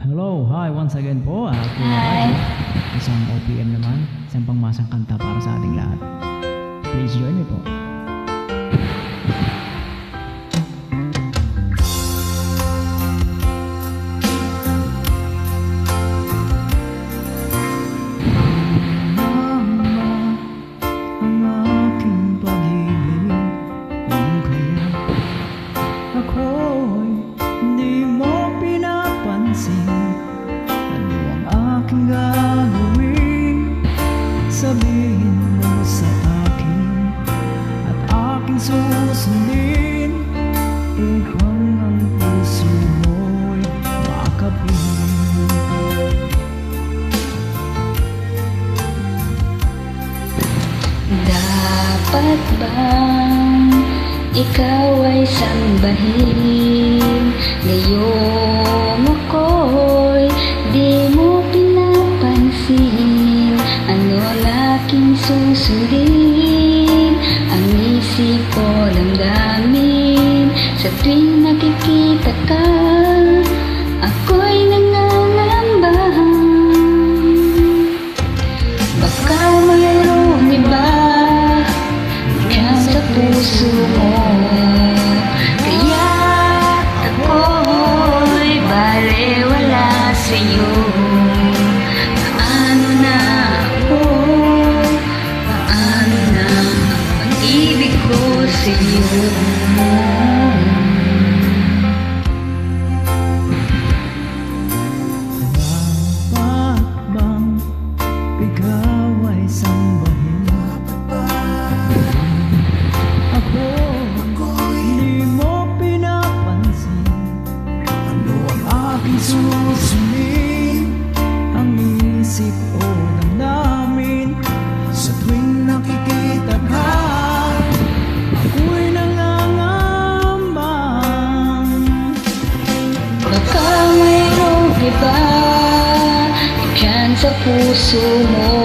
Hello, hi once again po. Kuya Hi. Raji. Isang OPM naman, isang pangmasang kanta para sa ating lahat. Please join me po. Sabihin mo sa akin at aking susundin upang ang puso mo'y makapin. Dapat bang ikaw ay sambahin? Ngayong ako'y di mo pinapansin. Ano aking susundin? Ang isip ko damdamin. Sa tuwing nakikita ka, ako'y nangangamba. Baka mayroong iba dyan sa puso mo, kaya ako'y balewala sa'yo. Paano na ako? Paano na ang ibig ko sa'yo? Dapat bang ikaw ay sambahin? Ako'y di mo pinapansin. Ano ang aking susundin? Ang isip o damdamin. Sa tuwing nakikita ka, ako'y nangangamba. Baka mayroong iba dyan sa puso mo,